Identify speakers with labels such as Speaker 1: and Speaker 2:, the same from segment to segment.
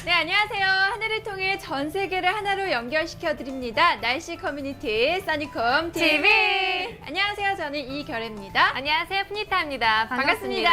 Speaker 1: 네, 안녕하세요. 하늘을 통해 전 세계를 하나로 연결시켜 드립니다. 날씨 커뮤니티 써니콤 TV. 안녕하세요. 저는 이결혜입니다.
Speaker 2: 안녕하세요. 푸니타입니다. 반갑습니다.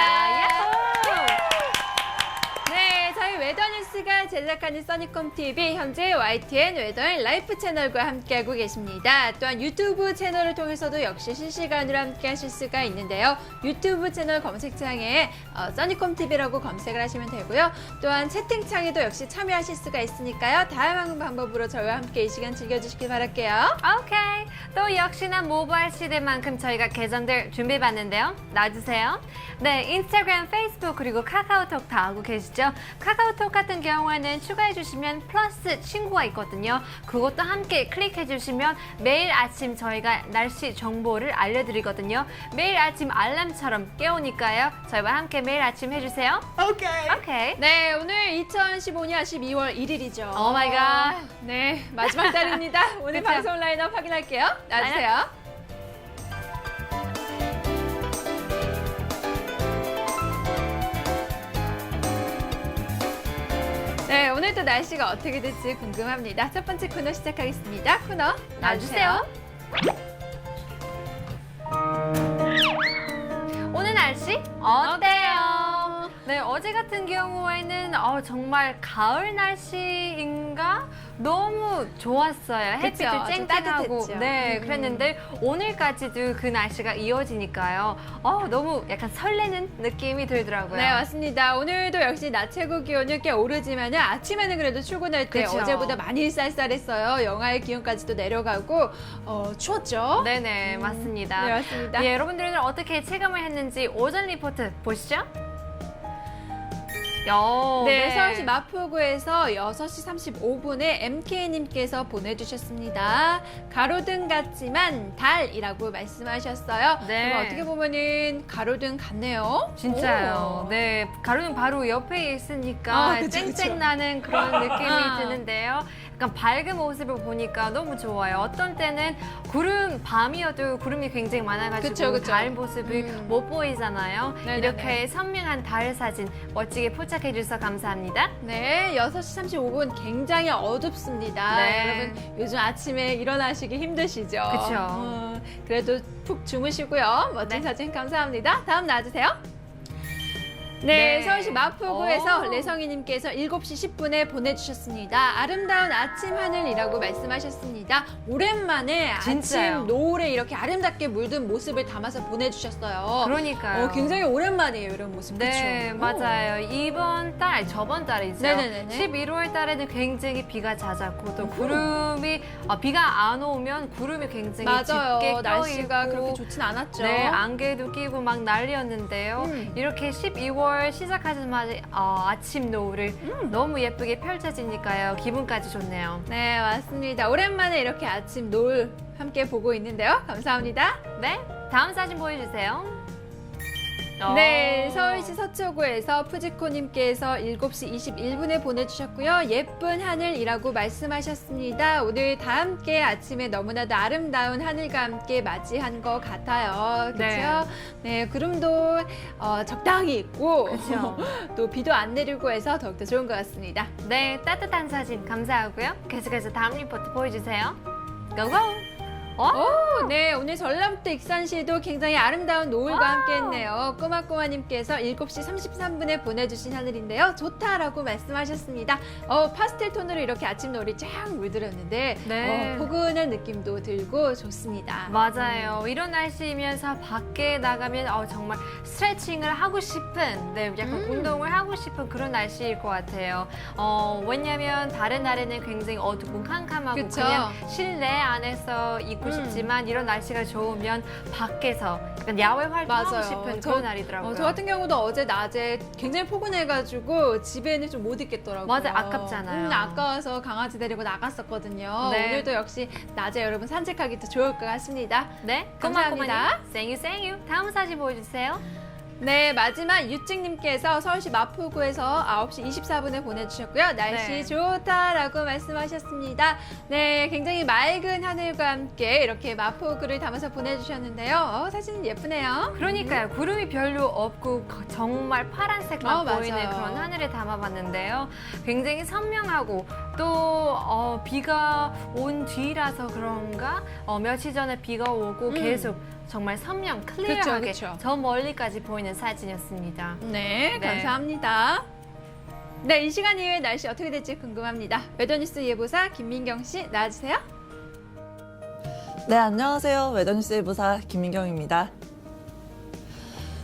Speaker 1: 네, 저희 웨더뉴스가 제작하는 써니콤 TV 현재 YTN 웨더앤 라이프 채널과 함께하고 계십니다. 또한 유튜브 채널을 통해서도 역시 실시간으로 함께하실 수가 있는데요. 유튜브 채널 검색창에 써니콤 TV라고 검색을 하시면 되고요. 또한 채팅창에도 역시 참여하실 수가 있으니까요. 다양한 방법으로 저희와 함께 이 시간 즐겨주시길 바랄게요.
Speaker 2: 오케이. 또 역시나 모바일 시대만큼 저희가 계정들 준비해봤는데요. 놔주세요. 네, 인스타그램, 페이스북 그리고 카카오톡 다 하고 계시죠? 카카오톡 같은 경우에는 추가해주시면 플러스 친구가 있거든요. 그것도 함께 클릭해주시면 매일 아침 저희가 날씨 정보를 알려드리거든요. 매일 아침 알람처럼 깨우니까요. 저희와 함께 매일 아침 해주세요. 오케이.
Speaker 1: 네, 오늘 2015년 12월 1일이죠.
Speaker 2: 오 마이 갓.
Speaker 1: 네, 마지막 달입니다. 오늘
Speaker 2: 그쵸?
Speaker 1: 방송 라인업 확인할게요. 놔주세요. 네, 오늘도 날씨가 어떻게 될지 궁금합니다. 첫 번째 코너 시작하겠습니다. 코너 놔주세요.
Speaker 2: 오늘 날씨 어때요? 네, 어제 같은 경우에는 정말 가을 날씨인가? 너무 좋았어요. 햇빛도
Speaker 1: 아주
Speaker 2: 쨍쨍하고.
Speaker 1: 따뜻했죠.
Speaker 2: 네, 그랬는데 오늘까지도 그 날씨가 이어지니까요. 너무 약간 설레는 느낌이 들더라고요.
Speaker 1: 네, 맞습니다. 오늘도 역시 낮 최고 기온이 꽤 오르지만 아침에는 그래도 출근할 때
Speaker 2: 그쵸.
Speaker 1: 어제보다 많이 쌀쌀했어요. 영하의 기온까지도 내려가고 추웠죠?
Speaker 2: 네네, 맞습니다.
Speaker 1: 네, 맞습니다.
Speaker 2: 예, 여러분들은 어떻게 체감을 했는지 오전 리포트 보시죠.
Speaker 1: 네, 서울시 마포구에서 6시 35분에 MK님께서 보내주셨습니다. 가로등 같지만 달이라고 말씀하셨어요.
Speaker 2: 네.
Speaker 1: 정말 어떻게 보면은 가로등 같네요.
Speaker 2: 진짜요.
Speaker 1: 오.
Speaker 2: 네, 가루는 바로 옆에 있으니까
Speaker 1: 그쵸,
Speaker 2: 쨍쨍
Speaker 1: 그쵸.
Speaker 2: 나는 그런 느낌이 드는데요. 약간 밝은 모습을 보니까 너무 좋아요. 어떤 때는 밤이어도 구름이 굉장히 많아가지고
Speaker 1: 그쵸, 그쵸.
Speaker 2: 달 모습을 못 보이잖아요.
Speaker 1: 네네네.
Speaker 2: 이렇게 선명한 달 사진 멋지게 포착해 주셔서 감사합니다.
Speaker 1: 네, 6시 35분 굉장히 어둡습니다.
Speaker 2: 네.
Speaker 1: 여러분, 요즘 아침에 일어나시기 힘드시죠?
Speaker 2: 그쵸.
Speaker 1: 그래도 푹 주무시고요. 멋진
Speaker 2: 네.
Speaker 1: 사진 감사합니다. 다음 나와주세요. 네,
Speaker 2: 네.
Speaker 1: 서울시 마포구에서
Speaker 2: 오.
Speaker 1: 레성희님께서 7시 10분에 보내주셨습니다. 아름다운 아침 하늘이라고 말씀하셨습니다. 오랜만에
Speaker 2: 진짜요.
Speaker 1: 아침 노을에 이렇게 아름답게 물든 모습을 담아서 보내주셨어요.
Speaker 2: 그러니까요.
Speaker 1: 굉장히 오랜만이에요, 이런 모습.
Speaker 2: 네,
Speaker 1: 그쵸?
Speaker 2: 맞아요. 저번 달이죠.
Speaker 1: 네네네네.
Speaker 2: 11월 달에는 굉장히 비가 잦았고 또 구름이 비가 안 오면 구름이 굉장히
Speaker 1: 맞아요.
Speaker 2: 짙게 껴
Speaker 1: 날씨가
Speaker 2: 있고
Speaker 1: 그렇게 좋진 않았죠.
Speaker 2: 네, 안개도 끼고 막 난리였는데요. 이렇게 12월 시작하자마자 아침 노을을 너무 예쁘게 펼쳐지니까요. 기분까지 좋네요.
Speaker 1: 네, 맞습니다. 오랜만에 이렇게 아침 노을 함께 보고 있는데요. 감사합니다.
Speaker 2: 네, 다음 사진 보여주세요.
Speaker 1: 네, 서울시 서초구에서 푸지코님께서 7시 21분에 보내주셨고요. 예쁜 하늘이라고 말씀하셨습니다. 오늘 다 함께 아침에 너무나도 아름다운 하늘과 함께 맞이한 것 같아요. 그렇죠? 네, 구름도 적당히 있고
Speaker 2: 그쵸.
Speaker 1: 또 비도 안 내리고 해서 더욱더 좋은 것 같습니다.
Speaker 2: 네, 따뜻한 사진 감사하고요. 계속해서 다음 리포트 보여주세요. 고고!
Speaker 1: 오, 네, 오늘 전라북도 익산시도 굉장히 아름다운 노을과 함께했네요. 꼬마꼬마님께서 7시 33분에 보내주신 하늘인데요. 좋다라고 말씀하셨습니다. 파스텔 톤으로 이렇게 아침 노을이 쫙 물들었는데
Speaker 2: 네.
Speaker 1: 포근한 느낌도 들고 좋습니다.
Speaker 2: 맞아요. 이런 날씨이면서 밖에 나가면 정말 스트레칭을 하고 싶은, 네, 약간 운동을 하고 싶은 그런 날씨일 것 같아요. 왜냐면 다른 날에는 굉장히 어둡고 캄캄하고
Speaker 1: 그쵸.
Speaker 2: 그냥 실내 안에서 있고 싶지만 이런 날씨가 좋으면 밖에서 약간 야외 활동하고
Speaker 1: 맞아요.
Speaker 2: 싶은
Speaker 1: 저-
Speaker 2: 그런 날이더라고요.
Speaker 1: 저 같은 경우도 어제 낮에 굉장히 포근해가지고 집에는 좀 못 있겠더라고요.
Speaker 2: 맞아요. 아깝잖아요.
Speaker 1: 아까워서 강아지 데리고 나갔었거든요.
Speaker 2: 네.
Speaker 1: 오늘도 역시 낮에 여러분 산책하기도 좋을 것 같습니다.
Speaker 2: 네,
Speaker 1: 감사합니다.
Speaker 2: 고마고마님 생유. 다음 사진 보여주세요.
Speaker 1: 네, 마지막 유증님께서 서울시 마포구에서 9시 24분에 보내주셨고요. 날씨
Speaker 2: 네.
Speaker 1: 좋다라고 말씀하셨습니다. 네, 굉장히 맑은 하늘과 함께 이렇게 마포구를 담아서 보내주셨는데요. 사진 예쁘네요.
Speaker 2: 그러니까요. 구름이 별로 없고 정말 파란색만 보이는
Speaker 1: 맞아요.
Speaker 2: 그런 하늘을 담아봤는데요. 굉장히 선명하고 또 비가 온 뒤라서 그런가 며칠 전에 비가 오고 계속 정말 선명, 클리어하게
Speaker 1: 그쵸.
Speaker 2: 저 멀리까지 보이는 사진이었습니다.
Speaker 1: 네,
Speaker 2: 네.
Speaker 1: 감사합니다. 네, 이 시간 이후에 날씨 어떻게 될지 궁금합니다. 웨더뉴스 예보사 김민경 씨 나와주세요.
Speaker 3: 네, 안녕하세요. 웨더뉴스 예보사 김민경입니다.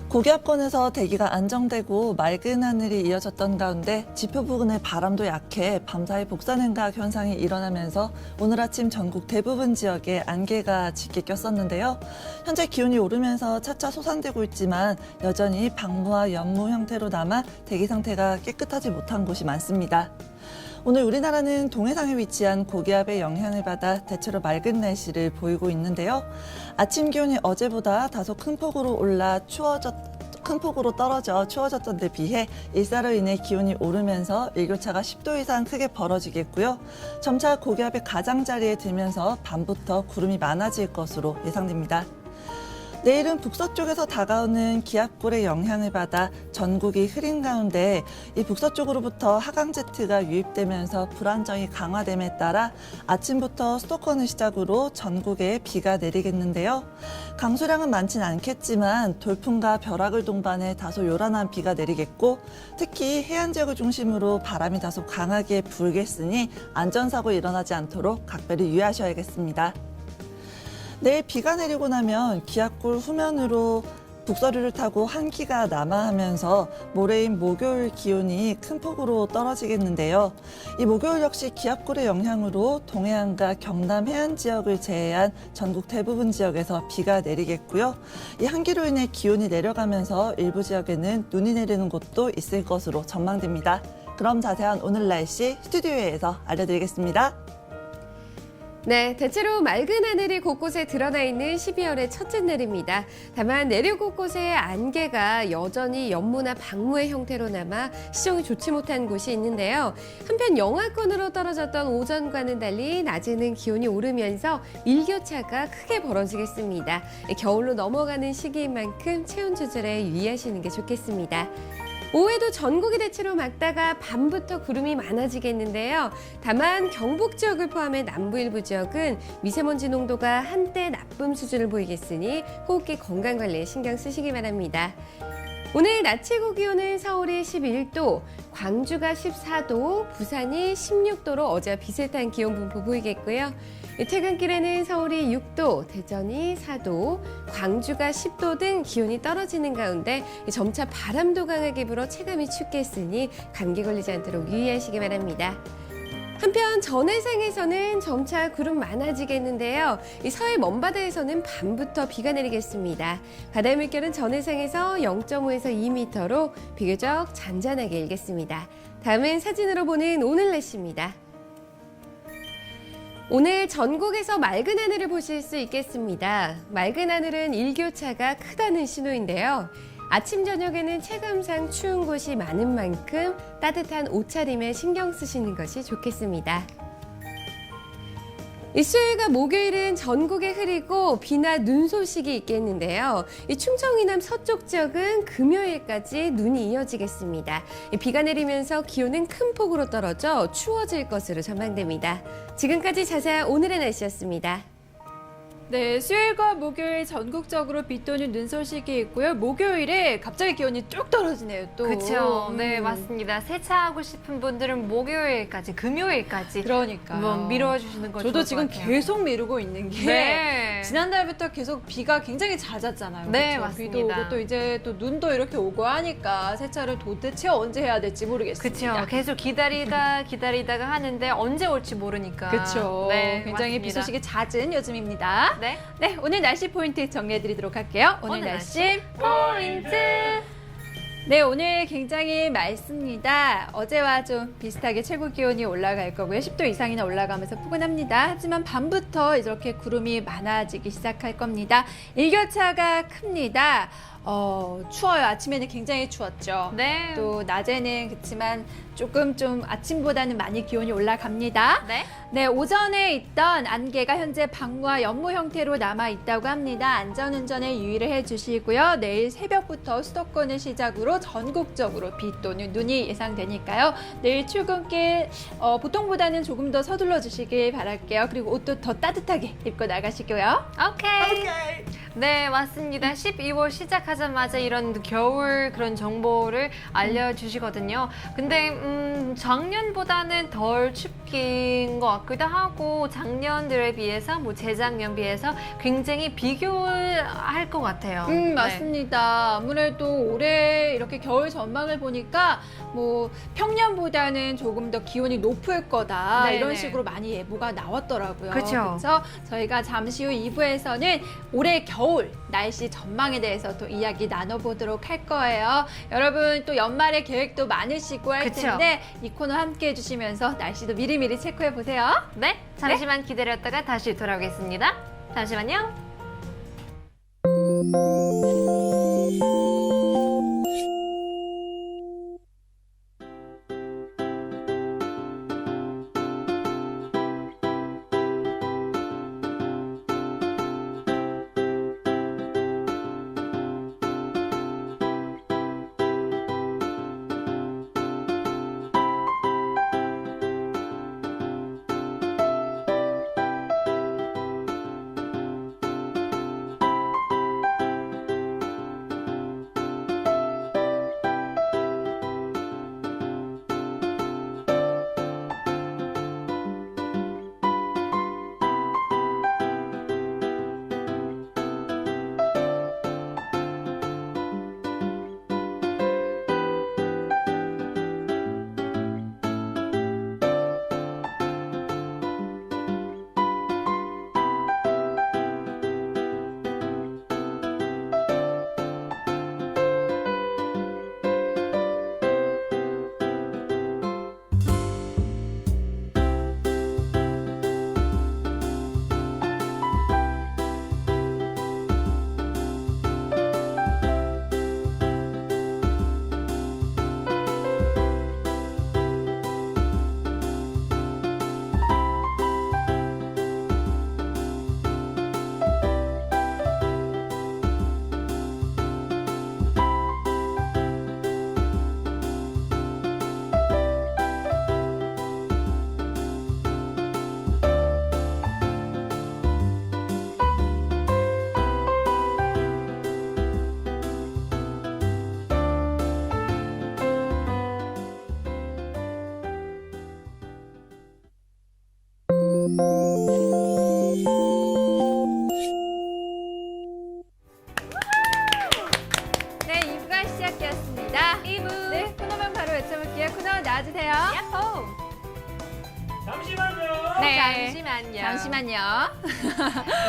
Speaker 3: 고기압권에서 대기가 안정되고 맑은 하늘이 이어졌던 가운데 지표 부근의 바람도 약해 밤사이 복사냉각 현상이 일어나면서 오늘 아침 전국 대부분 지역에 안개가 짙게 꼈었는데요. 현재 기온이 오르면서 차차 솟아내고 있지만 여전히 방무와 연무 형태로 남아 대기 상태가 깨끗하지 못한 곳이 많습니다. 오늘 우리나라는 동해상에 위치한 고기압의 영향을 받아 대체로 맑은 날씨를 보이고 있는데요. 아침 기온이 어제보다 다소 큰 폭으로 올라 큰 폭으로 떨어져 추워졌던 데 비해 일사로 인해 기온이 오르면서 일교차가 10도 이상 크게 벌어지겠고요. 점차 고기압의 가장자리에 들면서 밤부터 구름이 많아질 것으로 예상됩니다. 내일은 북서쪽에서 다가오는 기압골의 영향을 받아 전국이 흐린 가운데 이 북서쪽으로부터 하강제트가 유입되면서 불안정이 강화됨에 따라 아침부터 수도권을 시작으로 전국에 비가 내리겠는데요. 강수량은 많진 않겠지만 돌풍과 벼락을 동반해 다소 요란한 비가 내리겠고 특히 해안 지역을 중심으로 바람이 다소 강하게 불겠으니 안전사고 일어나지 않도록 각별히 유의하셔야겠습니다. 내일 비가 내리고 나면 기압골 후면으로 북서류를 타고 한기가 남하하면서 모레인 목요일 기온이 큰 폭으로 떨어지겠는데요. 이 목요일 역시 기압골의 영향으로 동해안과 경남 해안 지역을 제외한 전국 대부분 지역에서 비가 내리겠고요. 이 한기로 인해 기온이 내려가면서 일부 지역에는 눈이 내리는 곳도 있을 것으로 전망됩니다. 그럼 자세한 오늘 날씨 스튜디오에서 알려드리겠습니다.
Speaker 4: 네, 대체로 맑은 하늘이 곳곳에 드러나 있는 12월의 첫째 날입니다. 다만 내륙 곳곳에 안개가 여전히 연무나 방무의 형태로 남아 시정이 좋지 못한 곳이 있는데요. 한편 영하권으로 떨어졌던 오전과는 달리 낮에는 기온이 오르면서 일교차가 크게 벌어지겠습니다. 겨울로 넘어가는 시기인 만큼 체온 조절에 유의하시는 게 좋겠습니다. 오후에도 전국이 대체로 맑다가 밤부터 구름이 많아지겠는데요. 다만 경북 지역을 포함해 남부 일부 지역은 미세먼지 농도가 한때 나쁨 수준을 보이겠으니 호흡기 건강 관리에 신경 쓰시기 바랍니다. 오늘 낮 최고 기온은 서울이 11도, 광주가 14도, 부산이 16도로 어제와 비슷한 기온 분포 보이겠고요. 퇴근길에는 서울이 6도, 대전이 4도, 광주가 10도 등 기온이 떨어지는 가운데 점차 바람도 강하게 불어 체감이 춥겠으니 감기 걸리지 않도록 유의하시기 바랍니다. 한편 전해상에서는 점차 구름 많아지겠는데요. 이 서해 먼바다에서는 밤부터 비가 내리겠습니다. 바다의 물결은 전해상에서 0.5에서 2m로 비교적 잔잔하게 일겠습니다. 다음은 사진으로 보는 오늘 날씨입니다. 오늘 전국에서 맑은 하늘을 보실 수 있겠습니다. 맑은 하늘은 일교차가 크다는 신호인데요. 아침 저녁에는 체감상 추운 곳이 많은 만큼 따뜻한 옷차림에 신경 쓰시는 것이 좋겠습니다. 수요일과 목요일은 전국에 흐리고 비나 눈 소식이 있겠는데요. 충청 이남 서쪽 지역은 금요일까지 눈이 이어지겠습니다. 비가 내리면서 기온은 큰 폭으로 떨어져 추워질 것으로 전망됩니다. 지금까지 자세한 오늘의 날씨였습니다.
Speaker 1: 네, 수요일과 목요일 전국적으로 비 또는 눈 소식이 있고요. 목요일에 갑자기 기온이 뚝 떨어지네요, 또.
Speaker 2: 그렇죠. 네, 맞습니다. 세차하고 싶은 분들은 목요일까지, 금요일까지
Speaker 1: 그러니까요.
Speaker 2: 한번 미뤄주시는 거 좋을
Speaker 1: 저도
Speaker 2: 것
Speaker 1: 지금
Speaker 2: 같아요.
Speaker 1: 계속 미루고 있는 게
Speaker 2: 네.
Speaker 1: 지난달부터 계속 비가 굉장히 잦았잖아요.
Speaker 2: 네,
Speaker 1: 그렇죠?
Speaker 2: 맞습니다.
Speaker 1: 비도 오고 또 이제 또 눈도 이렇게 오고 하니까 세차를 도대체 언제 해야 될지 모르겠습니다.
Speaker 2: 그렇죠. 계속 기다리다가 하는데 언제 올지 모르니까.
Speaker 1: 그렇죠.
Speaker 2: 네,
Speaker 1: 굉장히 비
Speaker 2: 맞습니다.
Speaker 1: 소식이 잦은 요즘입니다.
Speaker 2: 네.
Speaker 1: 네, 오늘 날씨 포인트 정리해드리도록 할게요. 오늘 날씨
Speaker 2: 포인트.
Speaker 1: 네, 오늘 굉장히 맑습니다. 어제와 좀 비슷하게 최고 기온이 올라갈 거고요. 10도 이상이나 올라가면서 포근합니다. 하지만 밤부터 이렇게 구름이 많아지기 시작할 겁니다. 일교차가 큽니다. 추워요. 아침에는 굉장히 추웠죠.
Speaker 2: 네.
Speaker 1: 또 낮에는 그렇지만 조금 좀 아침보다는 많이 기온이 올라갑니다.
Speaker 2: 네.
Speaker 1: 네, 오전에 있던 안개가 현재 방과 연무 형태로 남아 있다고 합니다. 안전운전에 유의를 해주시고요. 내일 새벽부터 수도권을 시작으로 전국적으로 비 또는 눈이 예상되니까요. 내일 출근길 보통보다는 조금 더 서둘러 주시길 바랄게요. 그리고 옷도 더 따뜻하게 입고 나가시고요.
Speaker 2: 오케이. 네, 맞습니다. 12월 시작하자마자 이런 겨울 그런 정보를 알려주시거든요. 근데 작년보다는 덜 춥긴 것 같기도 하고 작년들에 비해서 뭐 재작년 비해서 굉장히 비교를 할 것 같아요. 네.
Speaker 1: 맞습니다. 아무래도 올해 이렇게 겨울 전망을 보니까 뭐 평년보다는 조금 더 기온이 높을 거다
Speaker 2: 네네.
Speaker 1: 이런 식으로 많이 예보가 나왔더라고요.
Speaker 2: 그쵸.
Speaker 1: 그래서 저희가 잠시 후 2부에서는 올해 겨울 날씨 전망에 대해서 또 이야기 나눠보도록 할 거예요. 여러분 또 연말에 계획도 많으시고 할
Speaker 2: 그쵸.
Speaker 1: 텐데 이 코너 함께 해주시면서 날씨도 미리미리 체크해 보세요.
Speaker 2: 네, 잠시만 기다렸다가 다시 돌아오겠습니다. 잠시만요.
Speaker 1: 네, 2부가 시작되었습니다.
Speaker 2: 2부.
Speaker 1: 네, 코너명 바로 외쳐볼게요. 코너 나와주세요.
Speaker 2: 야호.
Speaker 5: 잠시만요.
Speaker 1: 네.
Speaker 2: 잠시만요.
Speaker 1: 잠시만요.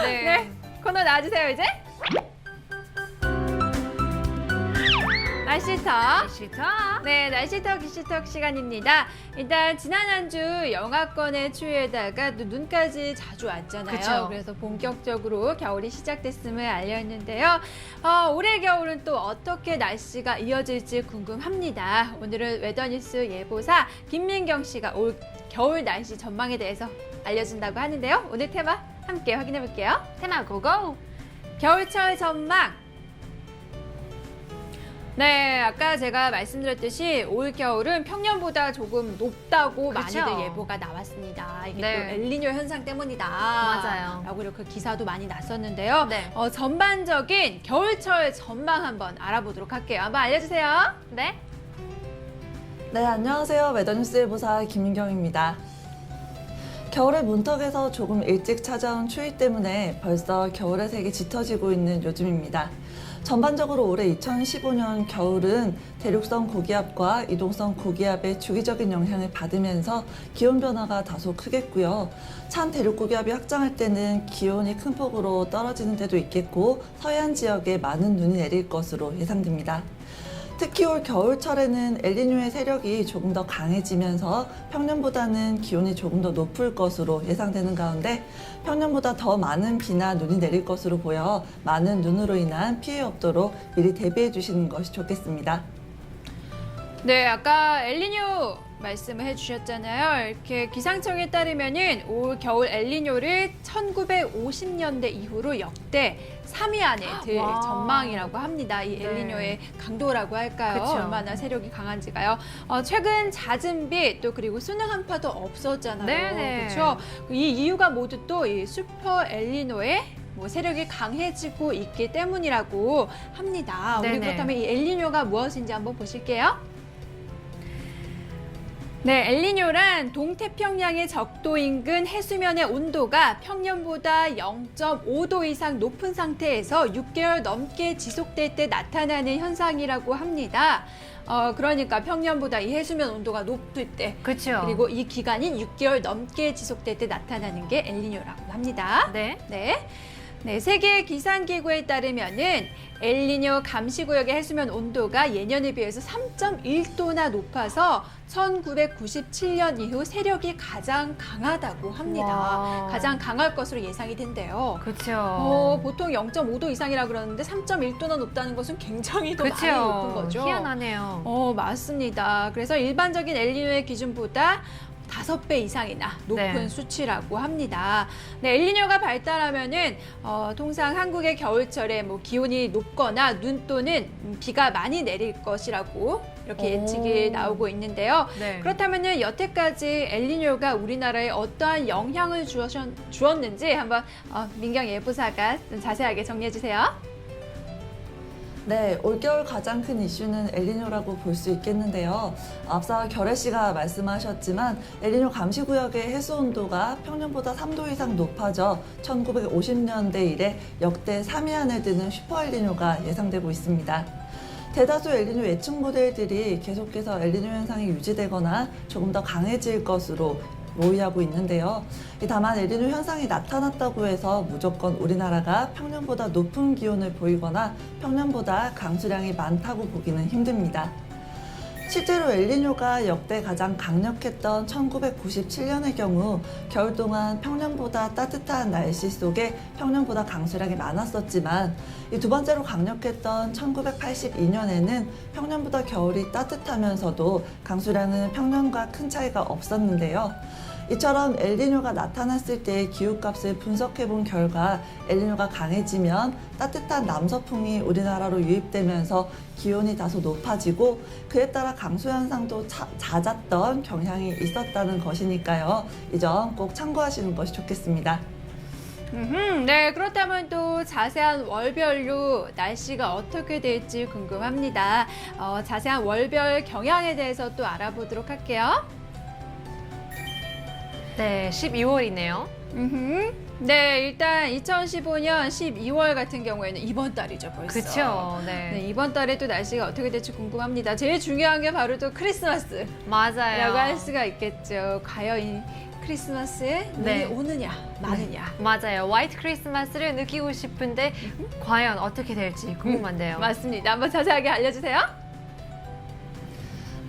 Speaker 2: 네.
Speaker 1: 네, 코너 나와주세요, 이제. 날씨턱.
Speaker 2: 시터.
Speaker 1: 네, 날씨턱 기시턱 시간입니다. 일단 지난 한 주 영하권의 추위에다가 또 눈까지 자주 왔잖아요.
Speaker 2: 그쵸.
Speaker 1: 그래서 본격적으로 겨울이 시작됐음을 알렸는데요. 올해 겨울은 또 어떻게 날씨가 이어질지 궁금합니다. 오늘은 웨더뉴스 예보사 김민경 씨가 올 겨울 날씨 전망에 대해서 알려준다고 하는데요. 오늘 테마 함께 확인해 볼게요.
Speaker 2: 테마 고고.
Speaker 1: 겨울철 전망. 네, 아까 제가 말씀드렸듯이 올 겨울은 평년보다 조금 높다고
Speaker 2: 그쵸.
Speaker 1: 많이들 예보가 나왔습니다. 이게
Speaker 2: 네.
Speaker 1: 또 엘니뇨 현상 때문이다.
Speaker 2: 맞아요.
Speaker 1: 라고 이렇게 기사도 많이 났었는데요.
Speaker 2: 네.
Speaker 1: 전반적인 겨울철 전망 한번 알아보도록 할게요. 한번 알려주세요.
Speaker 2: 네.
Speaker 3: 네, 안녕하세요. 웨더뉴스 일보사 김민경입니다. 겨울의 문턱에서 조금 일찍 찾아온 추위 때문에 벌써 겨울의 색이 짙어지고 있는 요즘입니다. 전반적으로 올해 2015년 겨울은 대륙성 고기압과 이동성 고기압의 주기적인 영향을 받으면서 기온 변화가 다소 크겠고요. 찬 대륙 고기압이 확장할 때는 기온이 큰 폭으로 떨어지는 데도 있겠고 서해안 지역에 많은 눈이 내릴 것으로 예상됩니다. 특히 올 겨울철에는 엘니뇨의 세력이 조금 더 강해지면서 평년보다는 기온이 조금 더 높을 것으로 예상되는 가운데 평년보다 더 많은 비나 눈이 내릴 것으로 보여 많은 눈으로 인한 피해 없도록 미리 대비해 주시는 것이 좋겠습니다.
Speaker 1: 네, 아까 엘니뇨 말씀을 해주셨잖아요. 이렇게 기상청에 따르면은 올 겨울 엘니뇨를 1950년대 이후로 역대 3위 안에 들
Speaker 2: 와.
Speaker 1: 전망이라고 합니다. 이
Speaker 2: 네.
Speaker 1: 엘니뇨의 강도라고 할까요?
Speaker 2: 그쵸.
Speaker 1: 얼마나 세력이 강한지가요. 최근 잦은 비 또 그리고 수능 한파도 없었잖아요.
Speaker 2: 네네.
Speaker 1: 그렇죠? 이 이유가 모두 또 이 슈퍼 엘니뇨의 세력이 강해지고 있기 때문이라고 합니다. 우리
Speaker 2: 네네.
Speaker 1: 그렇다면 이 엘니뇨가 무엇인지 한번 보실게요. 네, 엘니뇨란 동태평양의 적도 인근 해수면의 온도가 평년보다 0.5도 이상 높은 상태에서 6개월 넘게 지속될 때 나타나는 현상이라고 합니다. 그러니까 평년보다 이 해수면 온도가 높을 때
Speaker 2: 그렇죠.
Speaker 1: 그리고 이 기간이 6개월 넘게 지속될 때 나타나는 게 엘니뇨라고 합니다.
Speaker 2: 네.
Speaker 1: 네, 세계 기상기구에 따르면은 엘니뇨 감시구역의 해수면 온도가 예년에 비해서 3.1도나 높아서 1997년 이후 세력이 가장 강하다고 합니다.
Speaker 2: 와.
Speaker 1: 가장 강할 것으로 예상이 된대요.
Speaker 2: 그렇죠.
Speaker 1: 보통 0.5도 이상이라 그러는데 3.1도나 높다는 것은 굉장히 더 많이 높은 거죠.
Speaker 2: 희한하네요.
Speaker 1: 맞습니다. 그래서 일반적인 엘니뇨의 기준보다 5배 이상이나 높은
Speaker 2: 네.
Speaker 1: 수치라고 합니다. 네, 엘니뇨가 발달하면은 통상 한국의 겨울철에 기온이 높거나 눈 또는 비가 많이 내릴 것이라고 이렇게 예측이 나오고 있는데요.
Speaker 2: 네.
Speaker 1: 그렇다면은 여태까지 엘니뇨가 우리나라에 어떠한 영향을 주었는지 한번 민경 예보사가 좀 자세하게 정리해 주세요.
Speaker 3: 네, 올겨울 가장 큰 이슈는 엘니뇨라고 볼 수 있겠는데요. 앞서 결혜 씨가 말씀하셨지만 엘니뇨 감시구역의 해수 온도가 평년보다 3도 이상 높아져 1950년대 이래 역대 3위 안에 드는 슈퍼 엘니뇨가 예상되고 있습니다. 대다수 엘니뇨 예측 모델들이 계속해서 엘니뇨 현상이 유지되거나 조금 더 강해질 것으로 모의하고 있는데요. 다만 엘니뇨 현상이 나타났다고 해서 무조건 우리나라가 평년보다 높은 기온을 보이거나 평년보다 강수량이 많다고 보기는 힘듭니다. 실제로 엘니뇨가 역대 가장 강력했던 1997년의 경우 겨울 동안 평년보다 따뜻한 날씨 속에 평년보다 강수량이 많았었지만 이 두 번째로 강력했던 1982년에는 평년보다 겨울이 따뜻하면서도 강수량은 평년과 큰 차이가 없었는데요. 이처럼 엘니뇨가 나타났을 때의 기후값을 분석해 본 결과 엘니뇨가 강해지면 따뜻한 남서풍이 우리나라로 유입되면서 기온이 다소 높아지고 그에 따라 강수 현상도 잦았던 경향이 있었다는 것이니까요. 이 점 꼭 참고하시는 것이 좋겠습니다.
Speaker 1: 네, 그렇다면 또 자세한 월별로 날씨가 어떻게 될지 궁금합니다. 자세한 월별 경향에 대해서 또 알아보도록 할게요.
Speaker 2: 네, 12월이네요.
Speaker 1: 네, 일단 2015년 12월 같은 경우에는 이번 달이죠, 벌써.
Speaker 2: 그렇죠.
Speaker 1: 네,
Speaker 2: 네.
Speaker 1: 이번 달에 또 날씨가 어떻게 될지 궁금합니다. 제일 중요한 게 바로 또 크리스마스라고
Speaker 2: 맞아요.
Speaker 1: 할 수가 있겠죠. 과연 이 크리스마스에 눈이
Speaker 2: 네.
Speaker 1: 오느냐, 마느냐.
Speaker 2: 맞아요. 화이트 크리스마스를 느끼고 싶은데 과연 어떻게 될지 궁금한데요.
Speaker 1: 맞습니다. 한번 자세하게 알려주세요.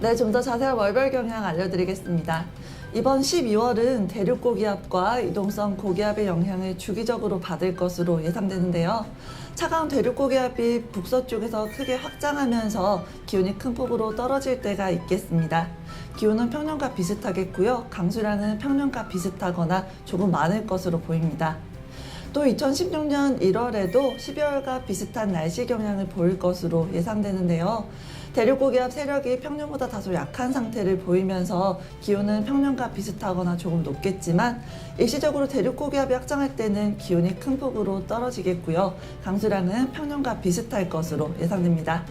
Speaker 3: 네, 좀 더 자세한 월별 경향 알려드리겠습니다. 이번 12월은 대륙 고기압과 이동성 고기압의 영향을 주기적으로 받을 것으로 예상되는데요. 차가운 대륙 고기압이 북서쪽에서 크게 확장하면서 기온이 큰 폭으로 떨어질 때가 있겠습니다. 기온은 평년과 비슷하겠고요. 강수량은 평년과 비슷하거나 조금 많을 것으로 보입니다. 또 2016년 1월에도 12월과 비슷한 날씨 경향을 보일 것으로 예상되는데요. 대륙고기압 세력이 평년보다 다소 약한 상태를 보이면서 기온은 평년과 비슷하거나 조금 높겠지만 일시적으로 대륙고기압이 확장할 때는 기온이 큰 폭으로 떨어지겠고요. 강수량은 평년과 비슷할 것으로 예상됩니다.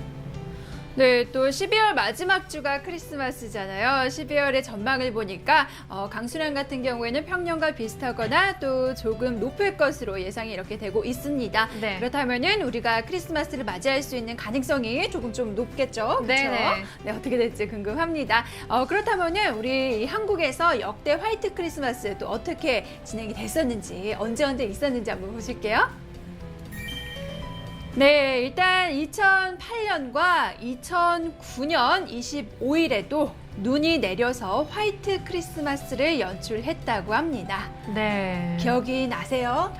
Speaker 1: 네, 또 12월 마지막 주가 크리스마스잖아요. 12월의 전망을 보니까 강수량 같은 경우에는 평년과 비슷하거나 또 조금 높을 것으로 예상이 이렇게 되고 있습니다.
Speaker 2: 네.
Speaker 1: 그렇다면은 우리가 크리스마스를 맞이할 수 있는 가능성이 조금 좀 높겠죠. 그렇죠?
Speaker 2: 네네.
Speaker 1: 네, 어떻게 될지 궁금합니다. 그렇다면은 우리 한국에서 역대 화이트 크리스마스 또 어떻게 진행이 됐었는지 언제 있었는지 한번 보실게요. 네, 일단 2008년과 2009년 25일에도 눈이 내려서 화이트 크리스마스를 연출했다고 합니다.
Speaker 2: 네.
Speaker 1: 기억이 나세요?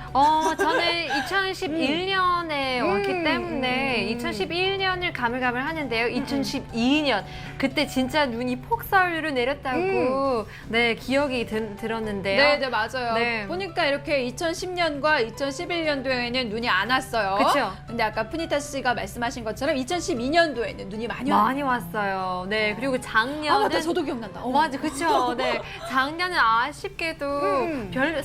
Speaker 2: 저는 2011년에 왔기 때문에 2011년을 가물가물하는데요. 2012년 그때 진짜 눈이 폭설으로 내렸다고 네 기억이 들었는데요.
Speaker 1: 네, 네, 맞아요.
Speaker 2: 네.
Speaker 1: 보니까 이렇게 2010년과 2011년도에는 눈이 안 왔어요.
Speaker 2: 그쵸?
Speaker 1: 근데 아까 푸니타 씨가 말씀하신 것처럼 2012년도에는 눈이 많이 왔어요.
Speaker 2: 많이 왔어요. 네, 그리고 작년은
Speaker 1: 맞다. 저도 기억난다.
Speaker 2: 맞아, 그쵸. 네. 작년은 아쉽게도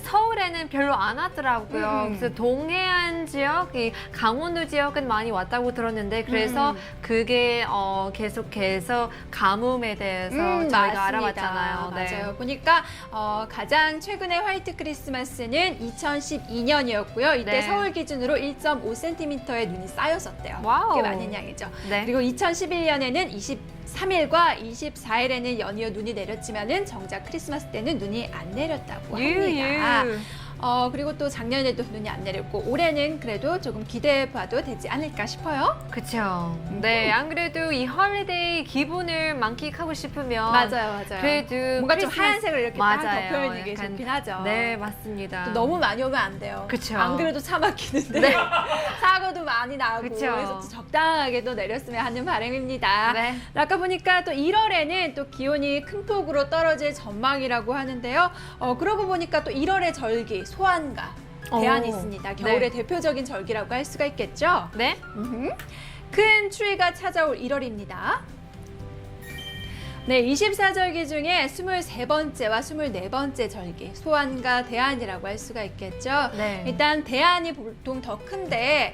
Speaker 2: 서울에는 별로 안 왔더라고요. 그래서 동해안 지역, 이 강원도 지역은 많이 왔다고 들었는데, 그래서 그게 계속해서 가뭄에 대해서 저희가
Speaker 1: 맞습니다.
Speaker 2: 알아봤잖아요. 네.
Speaker 1: 맞아요. 보니까 가장 최근의 화이트 크리스마스는 2012년이었고요. 이때
Speaker 2: 네.
Speaker 1: 서울 기준으로 1.5cm의 눈이 쌓였었대요.
Speaker 2: 와우.
Speaker 1: 꽤 많은 양이죠.
Speaker 2: 네.
Speaker 1: 그리고 2011년에는 23일과 24일에는 연이어 눈이 내렸지만은 정작 크리스마스 때는 눈이 안 내렸다고 합니다. 그리고 또 작년에도 눈이 안 내렸고 올해는 그래도 조금 기대해봐도 되지 않을까 싶어요.
Speaker 2: 그쵸. 네, 안 그래도 이 홀리데이 기분을 만끽하고 싶으면
Speaker 1: 맞아요.
Speaker 2: 그래도
Speaker 1: 뭔가 좀
Speaker 2: 크리스마스-
Speaker 1: 하얀색을 이렇게 딱
Speaker 2: 맞아요.
Speaker 1: 덮여있는 게
Speaker 2: 약간-
Speaker 1: 좋긴 하죠.
Speaker 2: 네, 맞습니다.
Speaker 1: 또 너무 많이 오면 안 돼요.
Speaker 2: 그쵸.
Speaker 1: 안 그래도 차 막히는데
Speaker 2: 네.
Speaker 1: 사고도 많이 나고
Speaker 2: 그쵸.
Speaker 1: 그래서 또 적당하게 또 내렸으면 하는 바람입니다.
Speaker 2: 네.
Speaker 1: 아까 보니까 또 1월에는 또 기온이 큰 폭으로 떨어질 전망이라고 하는데요. 그러고 보니까 또 1월의 절기 소환과 대안이 있습니다. 겨울의 대표적인 절기라고 할 수가 있겠죠.
Speaker 2: 네?
Speaker 1: 큰 추위가 찾아올 1월입니다. 네, 24절기 중에 23번째와 24번째 절기, 소환과 대안이라고 할 수가 있겠죠.
Speaker 2: 네.
Speaker 1: 일단 대안이 보통 더 큰데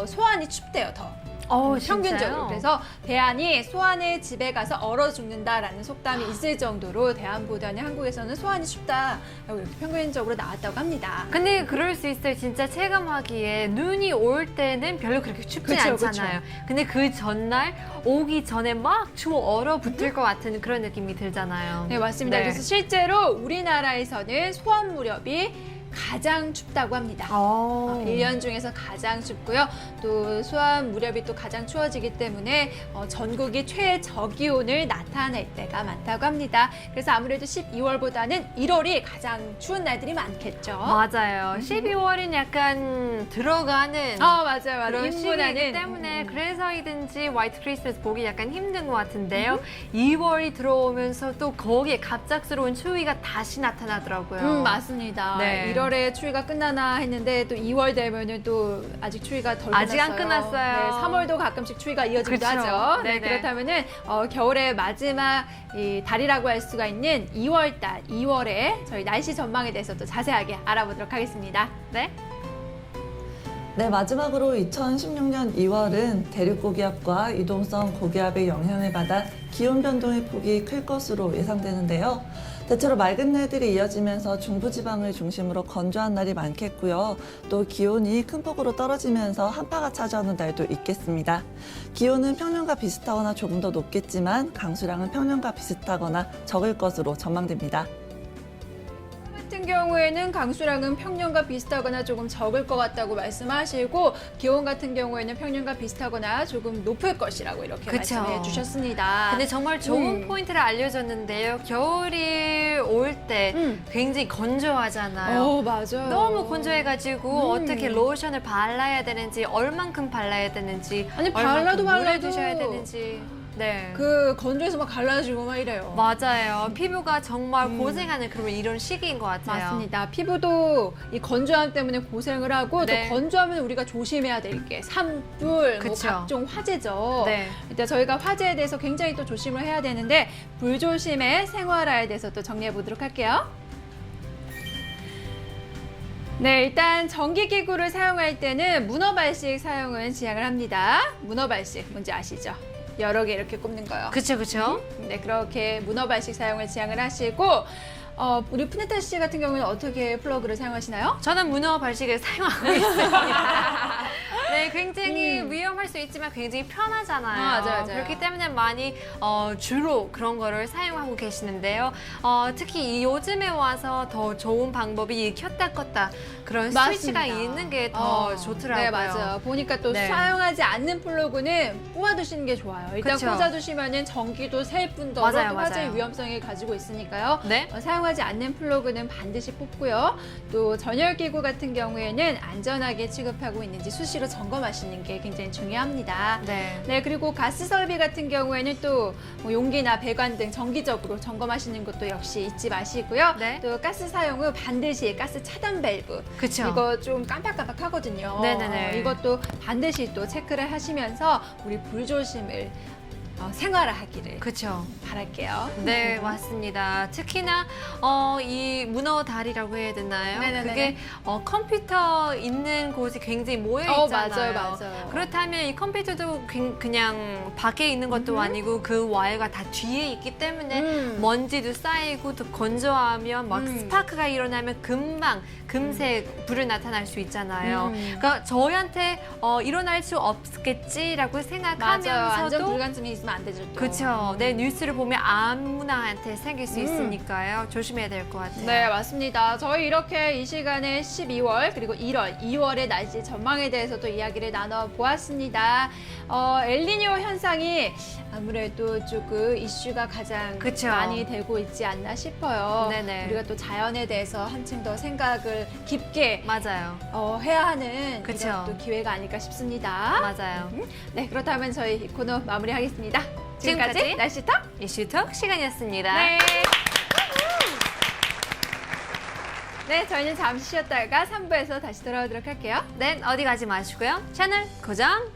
Speaker 1: 소환이 춥대요, 더. 평균적으로.
Speaker 2: 진짜요?
Speaker 1: 그래서 대안이 소환의 집에 가서 얼어 죽는다라는 속담이 있을 정도로 대안보다는 한국에서는 소환이 춥다라고 이렇게 평균적으로 나왔다고 합니다.
Speaker 2: 근데 그럴 수 있어요. 진짜 체감하기에 눈이 올 때는 별로 그렇게 춥지
Speaker 1: 그쵸,
Speaker 2: 않잖아요. 근데 그 전날 오기 전에 막 추워 얼어붙을 것 같은 그런 느낌이 들잖아요.
Speaker 1: 네, 맞습니다.
Speaker 2: 네.
Speaker 1: 그래서 실제로 우리나라에서는 소환 무렵이 가장 춥다고 합니다. 1년 중에서 가장 춥고요. 또 소환 무렵이 또 가장 추워지기 때문에 전국이 최저기온을 나타낼 때가 많다고 합니다. 그래서 아무래도 12월보다는 1월이 가장 추운 날들이 많겠죠.
Speaker 2: 맞아요. 12월은 약간 들어가는
Speaker 1: 맞아요.
Speaker 2: 그런 시기이기
Speaker 1: 인문하는
Speaker 2: 때문에 그래서이든지 화이트 크리스마스 보기 약간 힘든 것 같은데요. 2월이 들어오면서 또 거기에 갑작스러운 추위가 다시 나타나더라고요.
Speaker 1: 맞습니다.
Speaker 2: 네.
Speaker 1: 1월에 추위가 끝나나 했는데 또 2월 되면은 또 아직 추위가 덜
Speaker 2: 아직
Speaker 1: 끝났어요.
Speaker 2: 안 끝났어요.
Speaker 1: 네, 3월도 가끔씩 추위가 이어지기도
Speaker 2: 그쵸.
Speaker 1: 하죠. 네,
Speaker 2: 네네.
Speaker 1: 그렇다면은 겨울의 마지막 이 달이라고 할 수가 있는 2월 달, 2월에 저희 날씨 전망에 대해서 또 자세하게 알아보도록 하겠습니다.
Speaker 2: 네?
Speaker 3: 네, 마지막으로 2016년 2월은 대륙 고기압과 이동성 고기압의 영향을 받아 기온 변동의 폭이 클 것으로 예상되는데요. 대체로 맑은 날들이 이어지면서 중부지방을 중심으로 건조한 날이 많겠고요. 또 기온이 큰 폭으로 떨어지면서 한파가 찾아오는 날도 있겠습니다. 기온은 평년과 비슷하거나 조금 더 높겠지만 강수량은 평년과 비슷하거나 적을 것으로 전망됩니다.
Speaker 1: 같은 경우에는 강수량은 평년과 비슷하거나 조금 적을 것 같다고 말씀하시고 기온 같은 경우에는 평년과 비슷하거나 조금 높을 것이라고 이렇게
Speaker 2: 그쵸.
Speaker 1: 말씀해 주셨습니다.
Speaker 2: 근데 정말 좋은 포인트를 알려줬는데요. 겨울이 올 때 굉장히 건조하잖아요.
Speaker 1: 맞아요.
Speaker 2: 너무 건조해가지고 어떻게 로션을 발라야 되는지, 얼만큼 발라야 되는지,
Speaker 1: 아니,
Speaker 2: 얼만큼
Speaker 1: 발라도
Speaker 2: 물을 드셔야 되는지. 네.
Speaker 1: 그 건조해서 막 갈라지고 막 이래요.
Speaker 2: 맞아요. 피부가 정말 고생하는 그런 이런 시기인 것 같아요.
Speaker 1: 맞습니다. 피부도 이 건조함 때문에 고생을 하고
Speaker 2: 네.
Speaker 1: 또 건조하면 우리가 조심해야 될 게 산불, 뭐
Speaker 2: 그쵸.
Speaker 1: 각종 화재죠.
Speaker 2: 네.
Speaker 1: 일단 저희가 화재에 대해서 굉장히 또 조심을 해야 되는데 불조심의 생활화에 대해서 또 정리해 보도록 할게요. 네, 일단 전기기구를 사용할 때는 문어발식 사용은 지양을 합니다. 문어발식 뭔지 아시죠? 여러 개 이렇게 꼽는 거요.
Speaker 2: 그쵸, 그쵸.
Speaker 1: 네, 그렇게 문어발식 사용을 지양을 하시고 우리 푸네타 씨 같은 경우는 어떻게 플러그를 사용하시나요?
Speaker 2: 저는 문어 발식을 사용하고 있습니다. 네, 네, 굉장히 위험할 수 있지만 굉장히 편하잖아요.
Speaker 1: 맞아요.
Speaker 2: 그렇기 때문에 많이 주로 그런 거를 사용하고 계시는데요. 특히 이 요즘에 와서 더 좋은 방법이 이 켰다 껐다 그런 스위치가 있는 게 더 좋더라고요.
Speaker 1: 네, 맞아요. 보니까 또
Speaker 2: 네.
Speaker 1: 사용하지 않는 플러그는 뽑아두시는 게 좋아요. 일단
Speaker 2: 그쵸.
Speaker 1: 꽂아두시면은 전기도 셀 뿐더러
Speaker 2: 맞아요,
Speaker 1: 또 화재
Speaker 2: 맞아요.
Speaker 1: 위험성을 가지고 있으니까요.
Speaker 2: 네.
Speaker 1: 사용하지 않는 플러그는 반드시 뽑고요. 또 전열기구 같은 경우에는 안전하게 취급하고 있는지 수시로 점검하시는 게 굉장히 중요합니다.
Speaker 2: 네.
Speaker 1: 네, 그리고 가스 설비 같은 경우에는 또뭐 용기나 배관 등 정기적으로 점검하시는 것도 역시 잊지 마시고요.
Speaker 2: 네.
Speaker 1: 또 가스 사용 후 반드시 가스 차단 밸브
Speaker 2: 그쵸.
Speaker 1: 이거 좀 깜빡깜빡하거든요.
Speaker 2: 네네네.
Speaker 1: 이것도 반드시 또 체크를 하시면서 우리 불조심을 생활화하기를
Speaker 2: 그렇죠.
Speaker 1: 바랄게요.
Speaker 2: 네, 맞습니다. 특히나 이 문어 다리라고 해야 되나요?
Speaker 1: 네네네.
Speaker 2: 그게 컴퓨터 있는 곳이 굉장히 모여 있잖아요.
Speaker 1: 맞아요.
Speaker 2: 그렇다면 이 컴퓨터도 그냥 밖에 있는 것도 아니고 그 와이어가 다 뒤에 있기 때문에 먼지도 쌓이고 또 건조하면 막 스파크가 일어나면 금세 불이 나타날 수 있잖아요. 그러니까 저희한테 일어날 수 없겠지라고
Speaker 1: 맞아요.
Speaker 2: 생각하면서도
Speaker 1: 안전 불감증이 있으면 안 되죠. 또.
Speaker 2: 그렇죠. 네, 뉴스를 보면 아무나한테 생길 수 있으니까요. 조심해야 될 것 같아요.
Speaker 1: 네, 맞습니다. 저희 이렇게 이 시간에 12월 그리고 1월, 2월의 날씨 전망에 대해서 또 이야기를 나눠보았습니다. 엘니뇨 현상이 아무래도 조금 이슈가 가장
Speaker 2: 그쵸.
Speaker 1: 많이 되고 있지 않나 싶어요.
Speaker 2: 네네.
Speaker 1: 우리가 또 자연에 대해서 한층 더 생각을 깊게
Speaker 2: 맞아요.
Speaker 1: 해야 하는
Speaker 2: 그쵸.
Speaker 1: 이런 또 기회가 아닐까 싶습니다.
Speaker 2: 맞아요.
Speaker 1: 네, 그렇다면 저희 이 코너 마무리하겠습니다.
Speaker 2: 지금까지
Speaker 1: 지금까지 날씨톡
Speaker 2: 이슈톡 시간이었습니다.
Speaker 1: 네. 네, 저희는 잠시 쉬었다가 3부에서 다시 돌아오도록 할게요.
Speaker 2: 네, 어디 가지 마시고요. 채널 고정.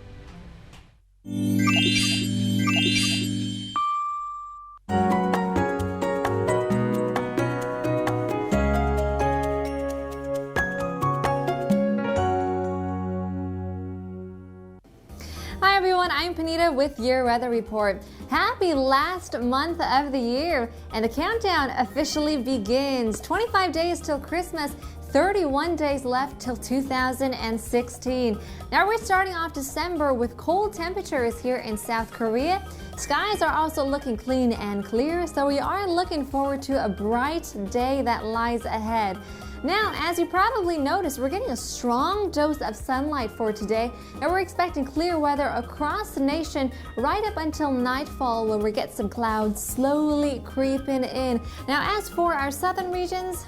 Speaker 2: Hi everyone, I'm Panita with your weather report. Happy last month of the year, and the countdown officially begins. 25 days till Christmas, 31 days left till 2016. Now we're starting off December with cold temperatures here in South Korea. Skies are also looking clean and clear, so we are looking forward to a bright day that lies ahead. Now, as you probably noticed, we're getting a strong dose of sunlight for today, and we're expecting clear weather across the nation right up until nightfall when we get some clouds slowly creeping in. Now, as for our southern regions,